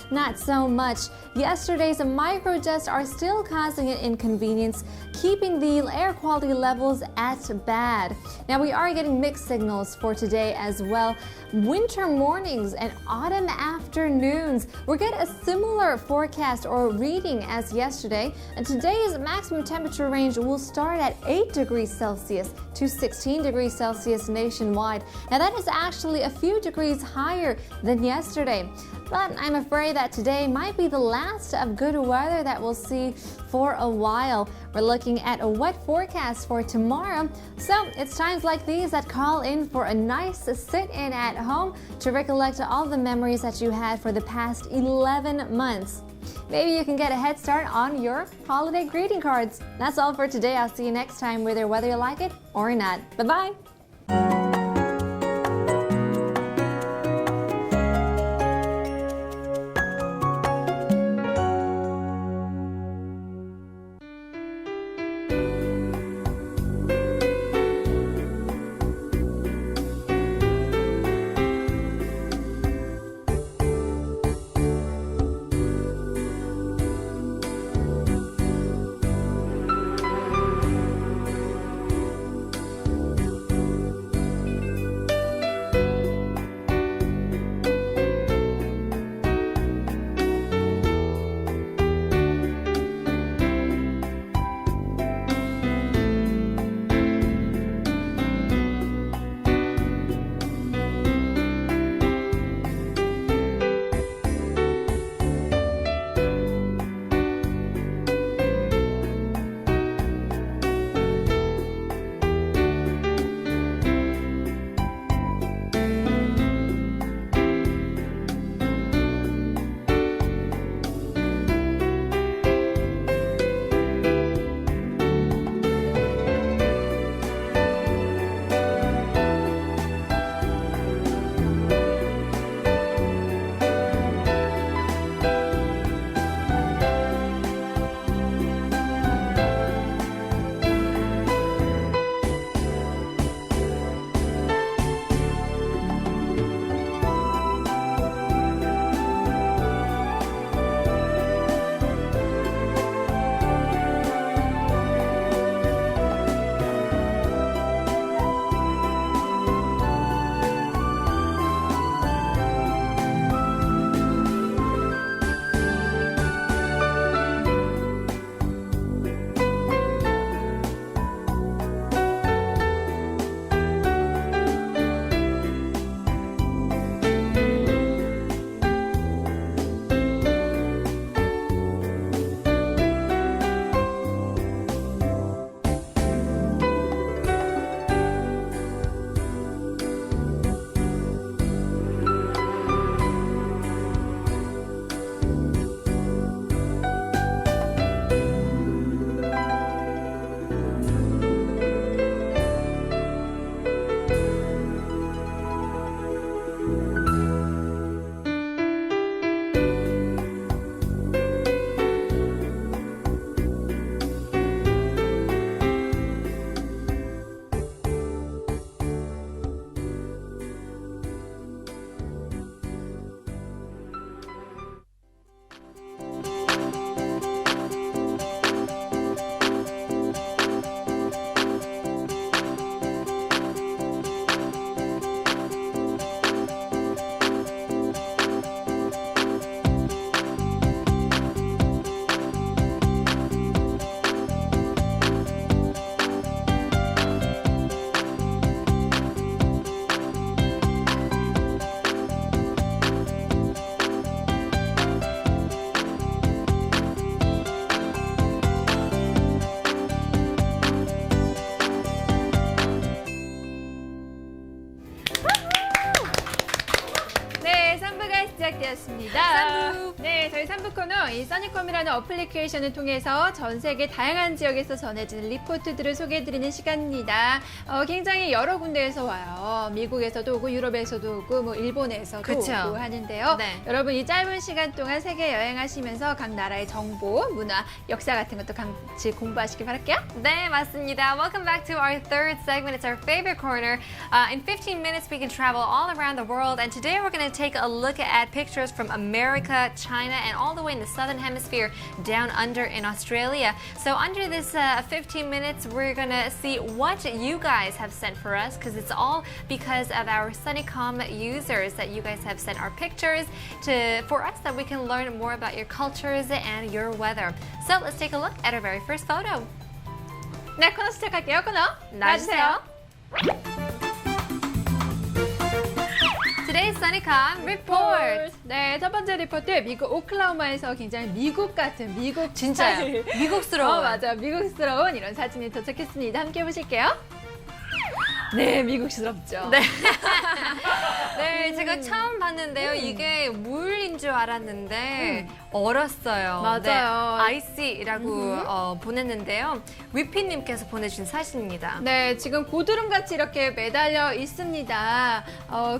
Speaker 2: not so much. Yesterday's microdusts are still causing an inconvenience, keeping the air quality levels at bad. Now, we are getting mixed signals for today as well. Winter mornings and autumn afternoons. We're getting a similar forecast or reading as yesterday, and today's maximum temperature range will start at 8 degrees Celsius to 16 degrees Celsius nationwide. Now, that is actually a few degrees higher than yesterday. But I'm afraid that today might be the last of good weather that we'll see for a while. We're looking at a wet forecast for tomorrow. So it's times like these that call in for a nice sit-in at home to recollect all the memories that you had for the past 11 months. Maybe you can get a head start on your holiday greeting cards. That's all for today. I'll see you next time, whether you like it or not. Bye-bye.
Speaker 1: 저희 3부 코너 이 써니컴이라는 어플리케이션을 통해서 전 세계 다양한 지역에서 전해지는 리포트들을 소개해드리는 시간입니다. 굉장히 여러 군데에서 와요. 미국에서도 오고 유럽에서도 오고 뭐 일본에서도
Speaker 2: 그쵸.
Speaker 1: 오고 하는데요.
Speaker 2: 네.
Speaker 1: 여러분 이 짧은 시간 동안 세계 여행하시면서 각 나라의 정보, 문화, 역사 같은 것도 같이 공부하시길 바랄게요.
Speaker 2: 네, 맞습니다. Welcome back to our third segment. It's our favorite corner. In 15 minutes, we can travel all around the world. And today, we're going to take a look at pictures from America, China, and all the way in the southern hemisphere down under in Australia. So under this 15 minutes, we're going to see what you guys have sent for us, because it's all because of our Sunnycom users that you guys have sent our pictures for us, that we can learn more about your cultures and your weather. So let's take a look at our very first photo.
Speaker 1: 네, 코너 시작할게요. 코너
Speaker 2: 나와주세요. Today's Sunnycom report.
Speaker 1: 네, 첫 번째 리포트 미국 오클라호마에서 굉장히 미국 같은 미국
Speaker 2: 진짜요.
Speaker 1: 스타일.
Speaker 2: 미국스러운.
Speaker 1: 맞아. 미국스러운 이런 사진이 도착했습니다. 함께 보실게요. 네, 미국스럽죠.
Speaker 2: 네. 네, 제가 처음 봤는데요. 이게 물인 줄 알았는데 얼었어요.
Speaker 1: 맞아요.
Speaker 2: 네, 아이시라고 보냈는데요. 위피님께서 보내준 사진입니다.
Speaker 1: 네, 지금 고드름같이 이렇게 매달려 있습니다.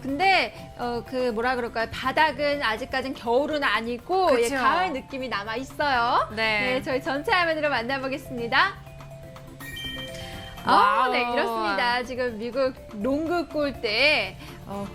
Speaker 1: 근데 그 뭐라 그럴까요? 바닥은 아직까지는 겨울은 아니고 예,
Speaker 2: 그쵸.
Speaker 1: 가을 느낌이 남아 있어요.
Speaker 2: 네.
Speaker 1: 저희 전체 화면으로 만나보겠습니다.
Speaker 2: 와우.
Speaker 1: 네, 이렇습니다. 지금 미국 농구 골대에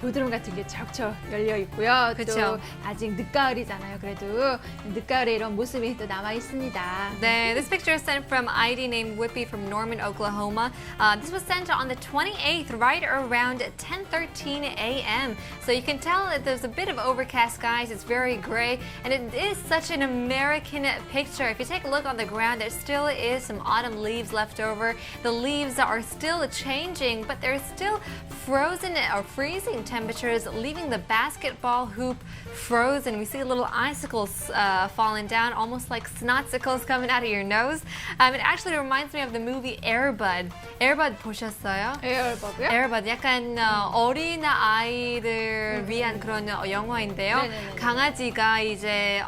Speaker 1: 고드름 같은 게 척척 열려 있고요.
Speaker 2: 그쵸.
Speaker 1: 또 아직 늦가을이잖아요. 그래도 늦가을에 이런 모습이 또 남아 있습니다.
Speaker 2: 네, this picture is sent from ID named Whippy from Norman, Oklahoma. This was sent on the 28th, right around 10:13 a.m. So you can tell that there's a bit of overcast skies. It's very gray, and it is such an American picture. If you take a look on the ground, there still is some autumn leaves left over. The leaves are still changing, but there's still frozen or freezing temperatures, leaving the basketball hoop frozen. We see little icicles falling down, almost like snotsicles coming out of your nose. It actually reminds me of the movie Air Bud. Air Bud 보셨어요?
Speaker 1: 에어버고요?
Speaker 2: Air Bud 약간 어린 아이들 위한 그런 영화인데요.
Speaker 1: 네네네.
Speaker 2: 강아지가 이제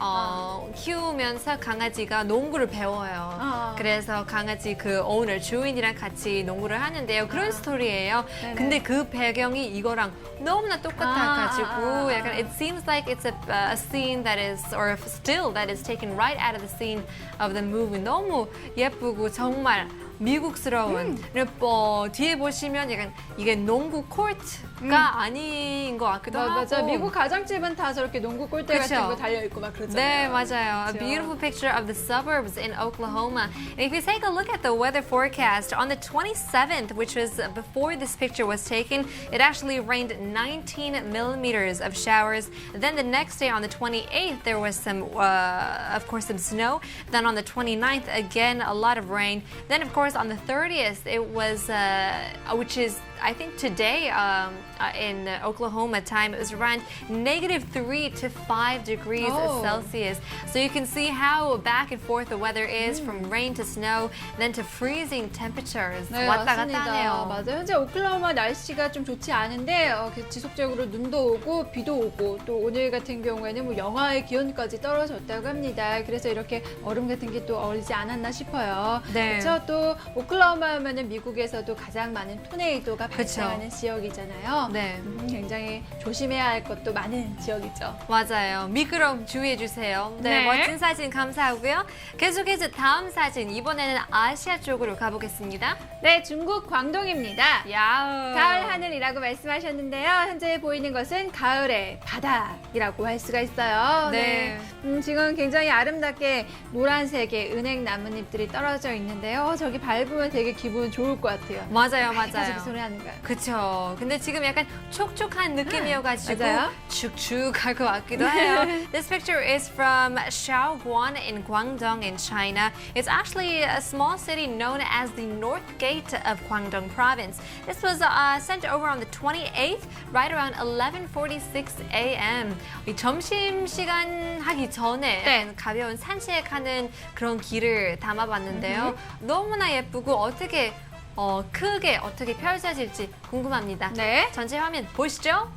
Speaker 2: 키우면서 강아지가 농구를 배워요. 그래서 강아지 그 오너 주인이랑 같이 농구를 하는데요. 그런 스토리예요.
Speaker 1: 네네.
Speaker 2: 근데 그 배경이 이거랑 너무나 똑같아가지고 약간 it seems like it's a scene that is or a still that is taken right out of the scene of the movie. 너무 예쁘고 정말 미국스러운. 그리고 뒤에 보시면 약간 이게 농구 코트가 아닌 것 같기도 하고.
Speaker 1: 맞아. 미국 가정집은 다 저렇게 농구 골대
Speaker 2: 그쵸.
Speaker 1: 같은 거 달려 있고 막 그러잖아요.
Speaker 2: 네, 맞아요. A
Speaker 1: 그쵸.
Speaker 2: beautiful picture of the suburbs in Oklahoma. And if you take a look at the weather forecast, on the 27th, which was before this picture was taken, it actually rained 19 millimeters of showers. Then the next day, on the 28th, there was some, of course, some snow. Then on the 29th, again, a lot of rain. Then, of course, on the 30th, it was, which is, I think today in Oklahoma time, it was around -3 to 5 degrees
Speaker 1: Oh.
Speaker 2: Celsius. So you can see how back and forth the weather is from rain to snow, then to freezing temperatures.
Speaker 1: 네,
Speaker 2: 왔다 갔다
Speaker 1: 맞습니다.
Speaker 2: 하네요.
Speaker 1: 맞아요. 현재 오클라호마 날씨가 좀 좋지 않은데 지속적으로 눈도 오고 비도 오고 또 오늘 같은 경우에는 뭐 영하의 기온까지 떨어졌다고 합니다. 그래서 이렇게 얼음 같은 게 또 얼지 않았나 싶어요.
Speaker 2: 네.
Speaker 1: 그렇죠. 또 오클라호마 하면은 미국에서도 가장 많은 토네이도가
Speaker 2: 그쵸.
Speaker 1: 발생하는 지역이잖아요.
Speaker 2: 네.
Speaker 1: 굉장히 조심해야 할 것도 많은 지역이죠.
Speaker 2: 맞아요. 미끄럼 주의해 주세요. 네,
Speaker 1: 네.
Speaker 2: 멋진 사진 감사하고요. 계속해서 다음 사진, 이번에는 아시아 쪽으로 가보겠습니다.
Speaker 1: 네, 중국 광동입니다.
Speaker 2: 야우.
Speaker 1: 가을 하늘이라고 말씀하셨는데요. 현재 보이는 것은 가을의 바다이라고 할 수가 있어요.
Speaker 2: 네.
Speaker 1: 지금 굉장히 아름답게 노란색의 은행 나뭇잎들이 떨어져 있는데요. 저기 밟으면 되게 기분 좋을 것 같아요.
Speaker 2: 맞아요,
Speaker 1: 가지고
Speaker 2: 맞아요.
Speaker 1: 소리 하는 거예요.
Speaker 2: 그쵸. 근데 지금 약간 촉촉한 느낌이어가지고
Speaker 1: 맞아요.
Speaker 2: 축축할 것 같기도 해요. This picture is from Shaoguan in Guangdong in China. It's actually a small city known as the North Gate of Guangdong Province. This was sent over on the 28th, right around 11:46 a.m. 이 점심시간 하기 전에 약간 가벼운 산책하는 그런 길을 담아봤는데요. 너무나 예쁘고 어떻게 크게 어떻게 펼쳐질지 궁금합니다.
Speaker 1: 네.
Speaker 2: 전체 화면 보시죠.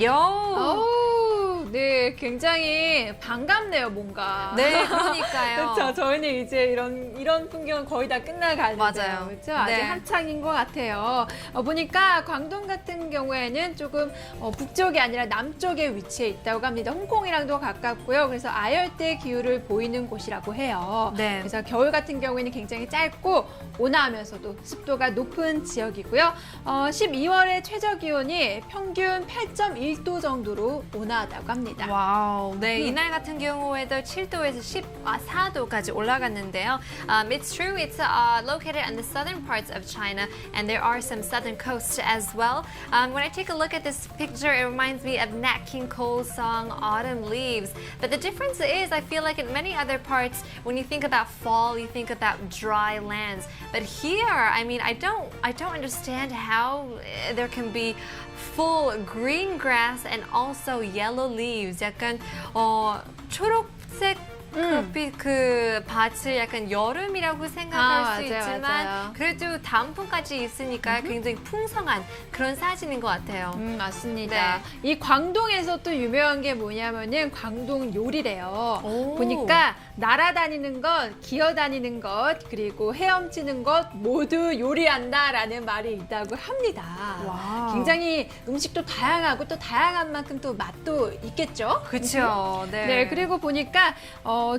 Speaker 2: 요.
Speaker 1: 오, 네, 굉장히 반갑네요, 뭔가.
Speaker 2: 네, 그러니까요.
Speaker 1: 그렇죠. 저희는 이제 이런 풍경은 거의 다 끝나가는데요.
Speaker 2: 맞아요.
Speaker 1: 그렇죠. 아직
Speaker 2: 네.
Speaker 1: 한창인 것 같아요. 보니까 광동 같은 경우에는 조금 북쪽이 아니라 남쪽에 위치해 있다고 합니다. 홍콩이랑도 가깝고요. 그래서 아열대 기후를 보이는 곳이라고 해요.
Speaker 2: 네.
Speaker 1: 그래서 겨울 같은 경우에는 굉장히 짧고 온화하면서도 습도가 높은 지역이고요. 12월의 최저 기온이 평균 8.1도 정도로 온화하다고 합니다.
Speaker 2: 와우. 네, 이날 같은 경우에도 7도에서 14도까지 올라갔는데요. It's true. It's located in the southern parts of China, and there are some southern coasts as well. When I take a look at this picture, it reminds me of Nat King Cole's song "Autumn Leaves." But the difference is, I feel like in many other parts, when you think about fall, you think about dry lands. But here, I mean, I don't understand how there can be full green grass and also yellow leaves. 약간 초록색 그 밭을 약간 여름이라고 생각할 수
Speaker 1: 맞아요,
Speaker 2: 있지만
Speaker 1: 맞아요.
Speaker 2: 그래도 단풍까지 있으니까 굉장히 풍성한 그런 사진인 것 같아요.
Speaker 1: 맞습니다.
Speaker 2: 네.
Speaker 1: 이 광동에서 또 유명한 게 뭐냐면은 광동 요리래요.
Speaker 2: 오.
Speaker 1: 보니까 날아다니는 것, 기어다니는 것, 그리고 헤엄치는 것 모두 요리한다라는 말이 있다고 합니다.
Speaker 2: 와우.
Speaker 1: 굉장히 음식도 다양하고 또 다양한 만큼 또 맛도 있겠죠?
Speaker 2: 그렇죠. 네.
Speaker 1: 네, 그리고 보니까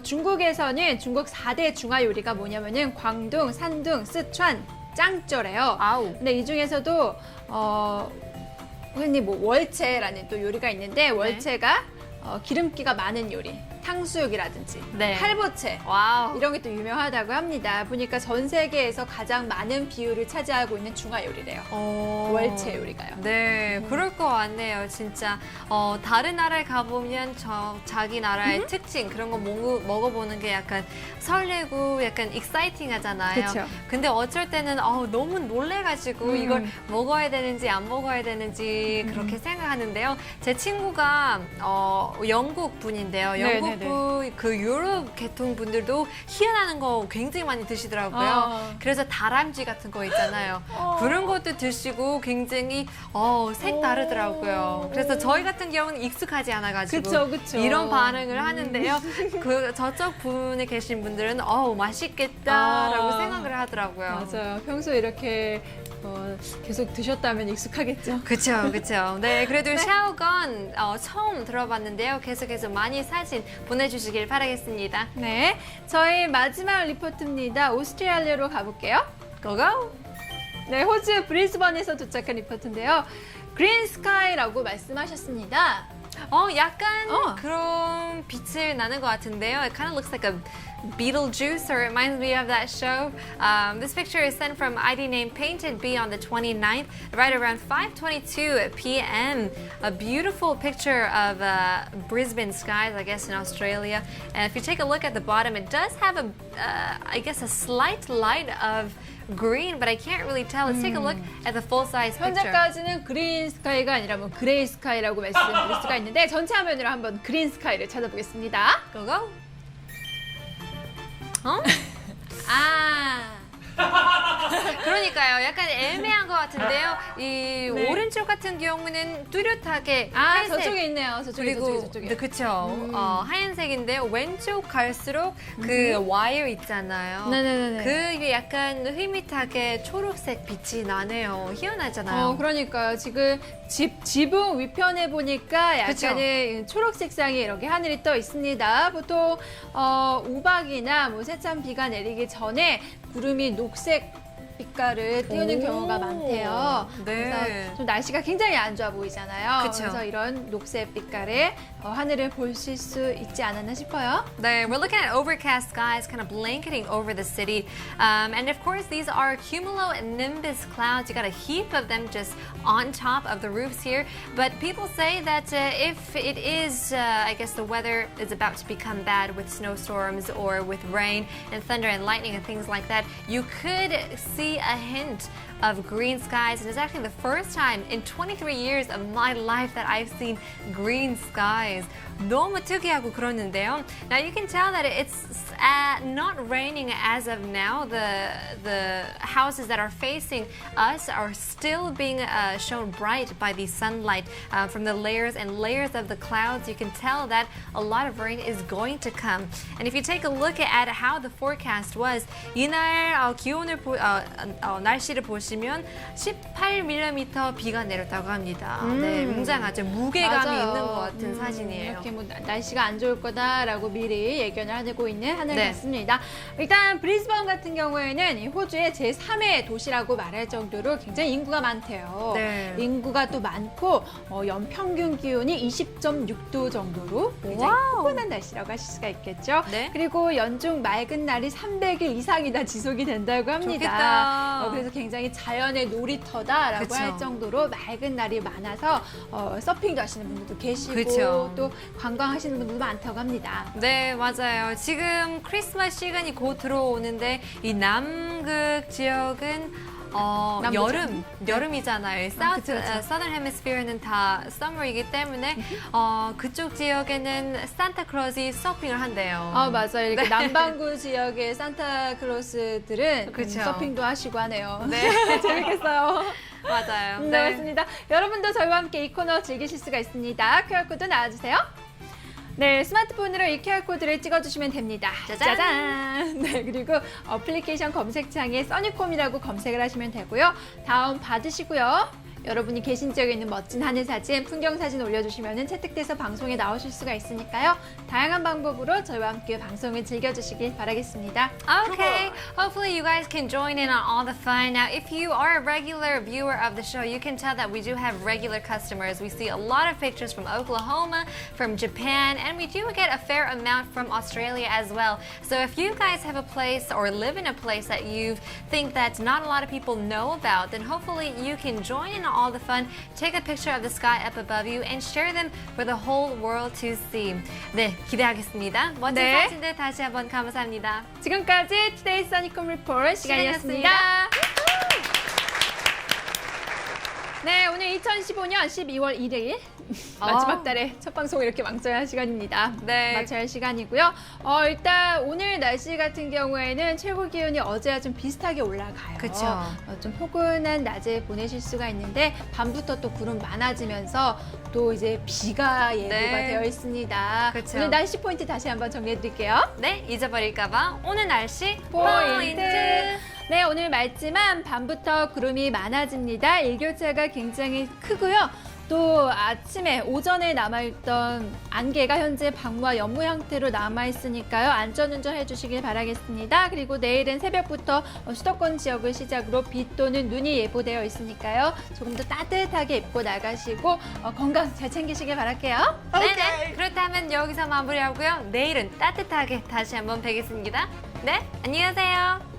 Speaker 1: 중국에서는 중국 4대 중화 요리가 뭐냐면은 광둥, 산둥, 쓰촨, 짱쩌래요.
Speaker 2: 아우.
Speaker 1: 근데 이 중에서도 흔히 뭐 월채라는 또 요리가 있는데 월채가 기름기가 많은 요리, 탕수육이라든지
Speaker 2: 네.
Speaker 1: 팔보채
Speaker 2: 와우.
Speaker 1: 이런 게 또 유명하다고 합니다. 보니까 전 세계에서 가장 많은 비율을 차지하고 있는 중화 요리래요. 월채 요리가요.
Speaker 2: 네, 그럴 것 같네요. 진짜 다른 나라에 가보면 자기 나라의 특징 그런 거 먹어보는 게 약간 설레고 약간 익사이팅하잖아요.
Speaker 1: 그쵸.
Speaker 2: 근데 어쩔 때는 너무 놀래가지고 이걸 먹어야 되는지 안 먹어야 되는지 그렇게 생각하는데요. 제 친구가 영국 분인데요. 영국 분 그 유럽 계통 분들도 희한한 거 굉장히 많이 드시더라고요. 그래서 다람쥐 같은 거 있잖아요. 그런 것도 드시고 굉장히 색다르더라고요. 그래서 저희 같은 경우는 익숙하지 않아가지고
Speaker 1: 그쵸.
Speaker 2: 이런 반응을 하는데요. 그 저쪽 분에 계신 분들은 맛있겠다라고 생각을 하더라고요.
Speaker 1: 맞아요. 평소에 이렇게 계속 드셨다면 익숙하겠죠.
Speaker 2: 그렇죠, 그렇죠. 네, 그래도 샤오건 처음 들어봤는데요. 계속해서 많이 사진 보내주시길 바라겠습니다.
Speaker 1: 네, 저희 마지막 리포트입니다. 오스트레일리아로 가볼게요.
Speaker 2: 고고!
Speaker 1: 네, 호주 브리즈번에서 도착한 리포트인데요. 그린 스카이라고 말씀하셨습니다.
Speaker 2: 약간 그런 빛을 나는 것 같은데요. It kind of looks like a Beetlejuice, or it reminds me of that show. This picture is sent from ID name Painted Bee on the 29th, right around 5:22 p.m. A beautiful picture of Brisbane skies, I guess, in Australia. And if you take a look at the bottom, it does have I guess, a slight light of green, but I can't really tell. Let's take a look at the full-size picture.
Speaker 1: 현재까지는 그린 스카이가 아니라 뭐 그레이 스카이라고 말씀드릴 수가 있는데 전체 화면으로 한번 그린 스카이를 찾아보겠습니다.
Speaker 2: Go go. 그러니까요. 약간 애매한 것 같은데요. 이 오른쪽 같은 경우는 뚜렷하게 하얀색.
Speaker 1: 저쪽에 있네요.
Speaker 2: 그리고
Speaker 1: 저쪽에.
Speaker 2: 네, 그쵸. 하얀색인데요. 왼쪽 갈수록 그 와이어 있잖아요.
Speaker 1: 네네네.
Speaker 2: 그게 약간 흐릿하게 초록색 빛이 나네요. 희한하잖아요.
Speaker 1: 그러니까요. 지금 지붕 위편에 보니까
Speaker 2: 그쵸?
Speaker 1: 약간의 초록 색상이 이렇게 하늘이 떠 있습니다. 보통 우박이나 뭐 세찬 비가 내리기 전에 구름이 녹색 빛깔을 띄우는
Speaker 2: 오.
Speaker 1: 경우가 많대요.
Speaker 2: 네.
Speaker 1: 그래서 좀 날씨가 굉장히 안 좋아 보이잖아요.
Speaker 2: 그쵸.
Speaker 1: 그래서 이런 녹색 빛깔의 하늘을 보실 수 있지 않았나 싶어요.
Speaker 2: We're looking at overcast skies kind of blanketing over the city. And of course, these are cumulonimbus clouds. You got a heap of them just on top of the roofs here. But people say that if it is, I guess the weather is about to become bad with snowstorms or with rain and thunder and lightning and things like that, you could see a hint of green skies. And it's actually the first time in 23 years of my life that I've seen green skies. 너무 특이하고 그러는데요. Now you can tell that it's not raining as of now. The houses that are facing us are still being shown bright by the sunlight from the layers and layers of the clouds. You can tell that a lot of rain is going to come. And if you take a look at how the forecast was, 이날 날씨를 보시면 18mm 비가 내렸다고 합니다. 네, 굉장하죠. 무게감이
Speaker 1: 맞아요.
Speaker 2: 있는 것 같은 사진이에요.
Speaker 1: 이렇게 뭐 날씨가 안 좋을 거다라고 미리 예견을 하고 있는 하늘
Speaker 2: 네.
Speaker 1: 같습니다. 일단 브리즈번 같은 경우에는 이 호주의 제3의 도시라고 말할 정도로 굉장히 인구가 많대요.
Speaker 2: 네.
Speaker 1: 인구가 또 많고 연평균 기온이 20.6도 정도로 굉장히
Speaker 2: 와우.
Speaker 1: 포근한 날씨라고 하실 수가 있겠죠.
Speaker 2: 네.
Speaker 1: 그리고 연중 맑은 날이 300일 이상이나 지속이 된다고 합니다.
Speaker 2: 좋겠다.
Speaker 1: 그래서 굉장히 자연의 놀이터다라고
Speaker 2: 그쵸.
Speaker 1: 할 정도로 맑은 날이 많아서 서핑도 하시는 분들도 계시고
Speaker 2: 그쵸.
Speaker 1: 또 관광하시는 분들도 많다고 합니다.
Speaker 2: 네, 맞아요. 지금 크리스마스 시간이 곧 들어오는데 이 남극 지역은
Speaker 1: 남부죠?
Speaker 2: 여름이잖아요.
Speaker 1: 그쵸, 그쵸.
Speaker 2: Southern Hemisphere는 다 summer이기 때문에 그쪽 지역에는 산타클로스이 서핑을 한대요.
Speaker 1: 맞아요. 이렇게 남반구 지역의 산타클로스들은
Speaker 2: 그쵸.
Speaker 1: 서핑도 하시고 하네요.
Speaker 2: 네.
Speaker 1: 재밌겠어요.
Speaker 2: 맞아요.
Speaker 1: 네, 맞습니다. 여러분도 저희와 함께 이 코너 즐기실 수가 있습니다. QR코드 나와주세요. 네, 스마트폰으로 이 QR코드를 찍어주시면 됩니다.
Speaker 2: 짜잔!
Speaker 1: 네, 그리고 어플리케이션 검색창에 써니콤이라고 검색을 하시면 되고요. 다운 받으시고요. 여러분이 계신 지역에 있는 멋진 하늘 사진, 풍경 사진 올려주시면 채택돼서 방송에 나오실 수가 있으니까요. 다양한 방법으로 저희와 함께 방송을 즐겨주시길 바라겠습니다.
Speaker 2: Okay, hopefully you guys can join in on all the fun. Now, if you are a regular viewer of the show, you can tell that we do have regular customers. We see a lot of pictures from Oklahoma, from Japan, and we do get a fair amount from Australia as well. So if you guys have a place or live in a place that you think that not a lot of people know about, then hopefully you can join in on all the fun, take a picture of the sky up above you, and share them for the whole world to see. 네, 기대하겠습니다. 멋진
Speaker 1: 네.
Speaker 2: 사진들 다시 한번 감사합니다.
Speaker 1: 지금까지 투데이 써니콤 리포트 시간이었습니다. 네, 오늘 2015년 12월 1일 마지막 달에 첫 방송을 이렇게 마쳐야 할 시간입니다.
Speaker 2: 네.
Speaker 1: 마쳐야 할 시간이고요. 일단 오늘 날씨 같은 경우에는 최고 기온이 어제와 좀 비슷하게 올라가요.
Speaker 2: 그쵸.
Speaker 1: 좀 포근한 낮에 보내실 수가 있는데 밤부터 또 구름 많아지면서 또 이제 비가 예보가
Speaker 2: 네.
Speaker 1: 되어 있습니다.
Speaker 2: 그쵸.
Speaker 1: 오늘 날씨 포인트 다시 한번 정리해 드릴게요.
Speaker 2: 네, 잊어버릴까봐 오늘 날씨
Speaker 1: 포인트. 네, 오늘 맑지만 밤부터 구름이 많아집니다. 일교차가 굉장히 크고요. 또 아침에 오전에 남아있던 안개가 현재 방과 연무 형태로 남아있으니까요. 안전운전 해주시길 바라겠습니다. 그리고 내일은 새벽부터 수도권 지역을 시작으로 비 또는 눈이 예보되어 있으니까요. 조금 더 따뜻하게 입고 나가시고 건강 잘 챙기시길 바랄게요.
Speaker 2: 네네. 그렇다면 여기서 마무리하고요. 내일은 따뜻하게 다시 한번 뵙겠습니다. 네, 안녕히 계세요.